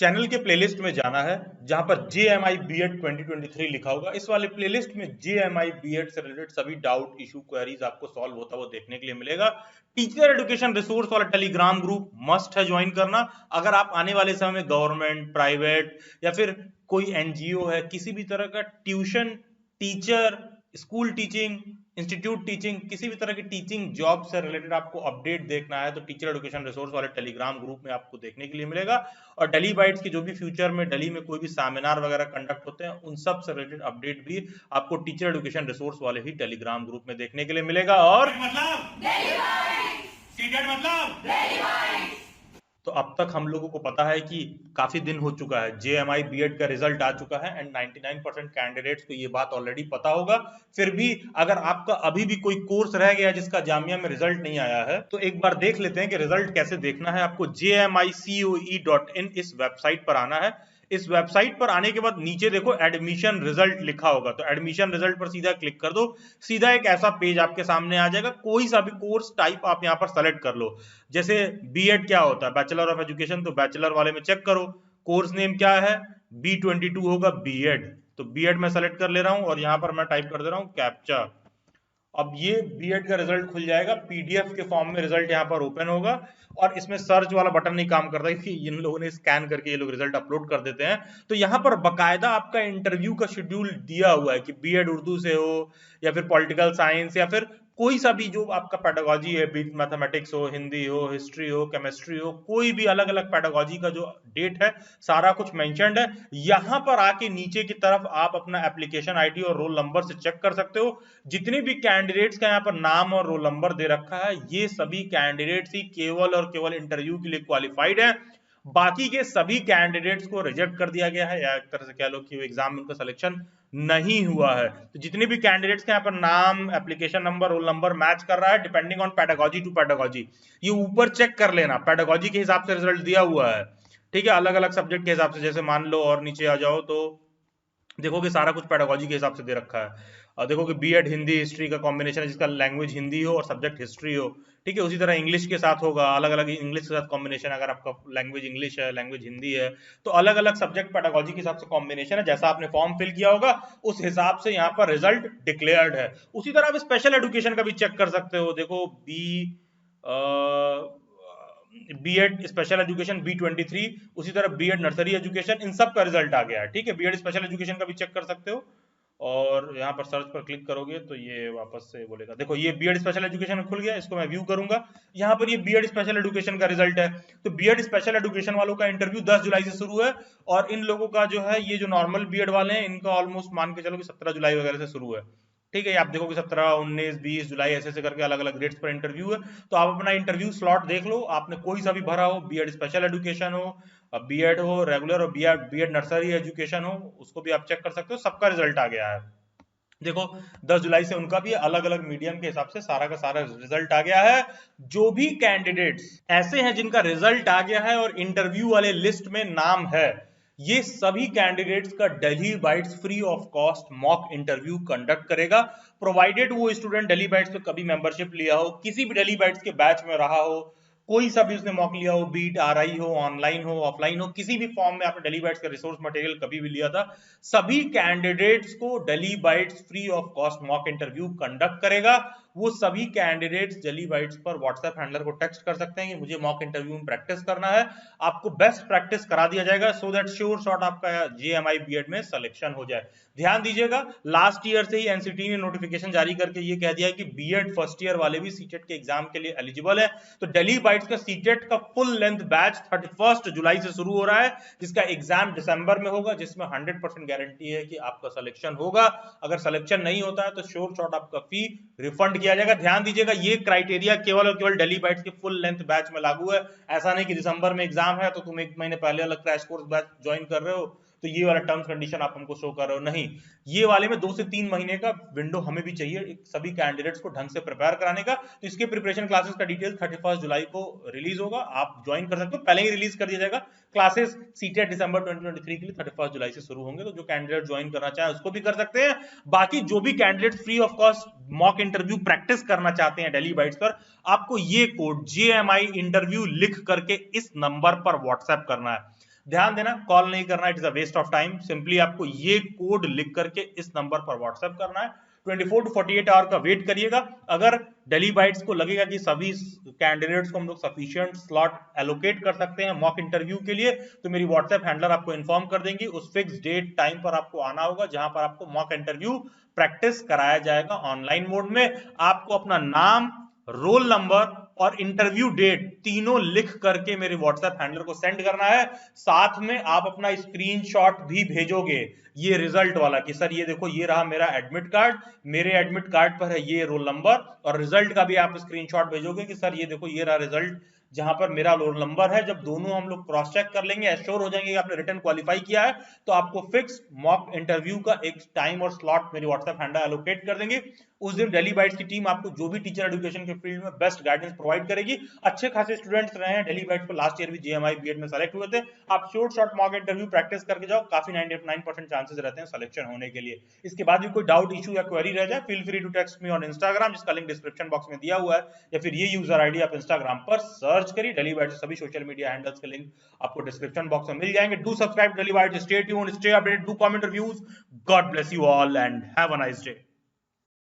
Channel के playlist में जाना है, जहां पर JMI B.Ed 2023 लिखा होगा। इस वाले प्लेलिस्ट में JMI B.Ed से रिलेटेड सभी डाउट, इशू, क्वेरीज आपको सॉल्व होता हुआ देखने के लिए मिलेगा। टीचर एजुकेशन रिसोर्स वाला टेलीग्राम ग्रुप मस्ट है ज्वाइन करना। अगर आप आने वाले समय में गवर्नमेंट, प्राइवेट या फिर कोई एनजीओ है, किसी भी तरह का tuition, teacher, school teaching, institute teaching, किसी भी तरह की टीचिंग जॉब से रिलेटेड आपको अपडेट देखना है तो टीचर एजुकेशन रिसोर्स वाले टेलीग्राम ग्रुप में आपको देखने के लिए मिलेगा। और डेली बाइट्स की जो भी फ्यूचर में दिल्ली में कोई भी सेमिनार वगैरह कंडक्ट होते हैं, उन सब से रिलेटेड अपडेट भी आपको टीचर एजुकेशन रिसोर्स वाले ही टेलीग्राम ग्रुप में देखने के लिए मिलेगा। और तो अब तक हम लोगों को पता है कि काफी दिन हो चुका है, JMI B.Ed का रिजल्ट आ चुका है एंड 99% कैंडिडेट्स को ये बात ऑलरेडी पता होगा। फिर भी अगर आपका अभी भी कोई कोर्स रह गया जिसका जामिया में रिजल्ट नहीं आया है, तो एक बार देख लेते हैं कि रिजल्ट कैसे देखना है। आपको jmicoe.in इस वेबसाइट पर आना है। इस वेबसाइट पर आने के बाद नीचे देखो एडमिशन रिजल्ट लिखा होगा, तो एडमिशन रिजल्ट पर सीधा क्लिक कर दो। सीधा एक ऐसा पेज आपके सामने आ जाएगा। कोई सा भी कोर्स टाइप आप यहाँ पर सेलेक्ट कर लो। जैसे B.Ed क्या होता है, बैचलर ऑफ एजुकेशन, तो बैचलर वाले में चेक करो। कोर्स नेम क्या है, B22 होगा B.Ed, तो B.Ed में सेलेक्ट कर ले रहा हूं और यहाँ पर मैं टाइप कर दे रहा हूँ कैप्चा। अब ये B.Ed का रिजल्ट खुल जाएगा, PDF के फॉर्म में रिजल्ट यहाँ पर ओपन होगा और इसमें सर्च वाला बटन नहीं काम करता कि इन लोगों ने स्कैन करके ये लोग रिजल्ट अपलोड कर देते हैं। तो यहाँ पर बकायदा आपका इंटरव्यू का शेड्यूल दिया हुआ है कि B.Ed उर्दू से हो या फिर पॉलिटिकल साइंस या फिर कोई सा भी जो आपका पेडागोजी है, बीट मैथमेटिक्स हो, हिंदी हो, हिस्ट्री हो, केमिस्ट्री हो, कोई भी अलग अलग पेडागोजी का जो डेट है सारा कुछ मेंशन्ड है। यहाँ पर आके नीचे की तरफ आप अपना एप्लीकेशन आईडी और रोल नंबर से चेक कर सकते हो। जितने भी कैंडिडेट्स का यहाँ पर नाम और रोल नंबर दे रखा है, ये सभी कैंडिडेट्स ही केवल और केवल इंटरव्यू के लिए क्वालिफाइड है। बाकी के सभी कैंडिडेट्स को रिजेक्ट कर दिया गया है, या एक तरह से कह लो कि एग्जाम में उनका सिलेक्शन नहीं हुआ है। तो जितने भी कैंडिडेट्स के यहाँ पर नाम, application number, roll number match कर रहा है depending on pedagogy to pedagogy, ये ऊपर चेक कर लेना। पेडागोजी के हिसाब से रिजल्ट दिया हुआ है, ठीक है, अलग अलग सब्जेक्ट के हिसाब से। जैसे मान लो और नीचे आ जाओ तो देखो कि सारा कुछ पेडागोजी के हिसाब से दे रखा है। और देखो कि B.Ed हिंदी हिस्ट्री का कॉम्बिनेशन है, जिसका लैंग्वेज हिंदी हो और सब्जेक्ट हिस्ट्री हो, ठीक है। उसी तरह इंग्लिश के साथ होगा, अलग अलग इंग्लिश के साथ कॉम्बिनेशन। अगर आपका लैंग्वेज इंग्लिश है, लैंग्वेज हिंदी है, तो अलग अलग सब्जेक्ट पेडागोजी के हिसाब से कॉम्बिनेशन है। जैसा आपने फॉर्म फिल किया होगा उस हिसाब से यहाँ पर रिजल्ट डिक्लेयर्ड है। उसी तरह आप स्पेशल एजुकेशन का भी चेक कर सकते हो। देखो B.Ed स्पेशल एजुकेशन B23, उसी तरह B.Ed नर्सरी एजुकेशन, इन सब का रिजल्ट आ गया है, ठीक है। B.Ed स्पेशल एजुकेशन का भी चेक कर सकते हो और यहाँ पर सर्च पर क्लिक करोगे तो ये वापस से बोलेगा। देखो ये B.Ed स्पेशल एजुकेशन खुल गया, इसको मैं व्यू करूंगा। यहाँ पर ये B.Ed स्पेशल एजुकेशन का रिजल्ट है। तो B.Ed स्पेशल एजुकेशन वालों का इंटरव्यू 10 जुलाई से शुरू है और इन लोगों का जो है, ये जो नॉर्मल B.Ed वाले हैं, इनका ऑलमोस्ट मान के चलो कि 17 जुलाई वगैरह से शुरू है, ठीक है। आप देखो कि 17, 19, 20 जुलाई ऐसे ऐसे करके अलग अलग डेट्स पर इंटरव्यू है। तो आप अपना इंटरव्यू स्लॉट देख लो, आपने कोई सा भी भरा हो, B.Ed स्पेशल एजुकेशन हो, B.Ed हो रेगुलर, और B.Ed नर्सरी एजुकेशन हो, उसको भी आप चेक कर सकते हो। सबका रिजल्ट आ गया है। देखो 10 जुलाई से उनका भी अलग अलग मीडियम के हिसाब से सारा का सारा रिजल्ट आ गया है। जो भी कैंडिडेट्स ऐसे हैं जिनका रिजल्ट आ गया है और इंटरव्यू वाले लिस्ट में नाम है, ये सभी कैंडिडेट्स का Delhi bytes free of cost mock interview conduct करेगा, प्रोवाइडेड वो स्टूडेंट दिल्ली बाइट्स पे कभी मेंबरशिप लिया हो, किसी भी दिल्ली बाइट्स के बैच में रहा हो, कोई सा भी उसने मॉक लिया हो, बीट RI हो, ऑनलाइन हो, ऑफलाइन हो, किसी भी फॉर्म में आपने दिल्ली बाइट्स का रिसोर्स मटेरियल कभी भी लिया था, सभी कैंडिडेट्स को Delhi bytes free of cost mock interview conduct करेगा। वो सभी कैंडिडेट्स दिल्ली बाइट्स पर व्हाट्सएप हैंडलर को टेक्स्ट कर सकते हैं कि मुझे मॉक इंटरव्यू में प्रैक्टिस करना है। आपको बेस्ट प्रैक्टिस करा दिया जाएगा सो दैट श्योर शॉट आपका JMI B.Ed में सिलेक्शन हो जाए। ध्यान दीजिएगा, लास्ट ईयर से ही NCT ने नोटिफिकेशन जारी करके ये कह दिया है कि B.Ed फर्स्ट ईयर वाले भी सीटेट के एग्जाम के लिए एलिजिबल है। तो दिल्ली बाइट्स का सीटेट का फुल लेंथ बैच 31 जुलाई से शुरू हो रहा है, जिसका एग्जाम दिसंबर में होगा, जिसमें 100% गारंटी है कि आपका सिलेक्शन होगा। अगर सिलेक्शन नहीं होता है तो श्योर शॉट आपका फी रिफंड किया जाएगा। ध्यान दीजिएगा, ये क्राइटेरिया केवल और केवल दिल्ली बाइट्स के फुल लेंथ बैच में लागू है। ऐसा नहीं कि दिसंबर में एग्जाम है तो तुम एक महीने पहले अलग क्रैश कोर्स बैच ज्वाइन कर रहे हो तो ये वाला टर्म्स कंडीशन आप हमको शो कर रहे हो, नहीं। ये वाले में 2 से 3 महीने का विंडो हमें भी चाहिए सभी कैंडिडेट्स को ढंग से प्रिपेयर कराने का। तो इसके प्रिपरेशन क्लासेस का डिटेल 31 जुलाई को रिलीज होगा, आप ज्वाइन कर सकते हो, पहले ही रिलीज कर दिया जाएगा। क्लासेस सीटेट दिसंबर 2023 के लिए 31 जुलाई से शुरू होंगे, तो जो कैंडिडेट ज्वाइन करना चाहे उसको भी कर सकते हैं। बाकी जो भी candidate free of cost mock interview practice करना चाहते हैं दिल्ली बाइट्स पर, आपको ये कोड JMI इंटरव्यू लिख करके इस नंबर पर व्हाट्सएप करना है। ध्यान देना, कॉल नहीं करना, it is a waste of time. Simply आपको ये कोड लिख करके इस नंबर पर व्हाट्सएप करना है। 24 टू 48 आवर का वेट करिएगा। अगर डेली बाइट्स को लगेगा कि सभी कैंडिडेट्स को हम लोग सफिशिएंट स्लॉट एलोकेट कर सकते हैं मॉक इंटरव्यू के लिए, तो मेरी व्हाट्सएप हैंडलर आपको इन्फॉर्म कर देंगी। उस फिक्स डेट टाइम पर आपको आना होगा जहां पर आपको मॉक इंटरव्यू प्रैक्टिस कराया जाएगा ऑनलाइन मोड में। आपको अपना नाम, रोल नंबर और इंटरव्यू डेट तीनों लिख करके मेरे व्हाट्सएप हैंडलर को सेंड करना है। साथ में आप अपना स्क्रीनशॉट भी भेजोगे ये रिजल्ट वाला कि सर ये देखो ये रहा मेरा एडमिट कार्ड, मेरे एडमिट कार्ड पर है ये रोल नंबर, और रिजल्ट का भी आप स्क्रीनशॉट भेजोगे कि सर ये देखो ये रहा रिजल्ट जहां पर मेरा रोल नंबर है। जब दोनों हम लोग क्रॉस चेक कर लेंगे, एश्योर हो जाएंगे कि आपने रिटर्न क्वालिफाई किया है, तो आपको फिक्स मॉक इंटरव्यू का एक टाइम और स्लॉट मेरी व्हाट्सएप हैंडल एलोकेट कर देंगे। उस दिन डेली बाइट्स की टीम आपको जो भी टीचर एजुकेशन के फील्ड में बेस्ट गाइडेंस प्रोवाइड करेगी। अच्छे खासे स्टूडेंट्स रहे हैं डेली बाइट्स को, लास्ट ईयर भी जेएमआई बीएड में सेलेक्ट हुए थे। आप शॉर्ट मॉक इंटरव्यू प्रैक्टिस करके जाओ, काफी 99% चांसेस रहते हैं सिलेक्शन होने के लिए। इसके बाद भी कोई डाउट, इशू या क्वेरी रह जाए, feel free to text me on Instagram, जिसका लिंक डिस्क्रिप्शन बॉक्स में दिया हुआ है, या फिर ये यूजर आईडी आप इंस्टाग्राम पर सर्च करिए डेली बाइट्स। सभी सोशल मीडिया हैंडल्स के लिंक आपको डिस्क्रिप्शन बॉक्स में मिल जाएंगे। Do subscribe daily bytes, stay tuned, stay updated, do comment reviews. God bless you all and have a nice day.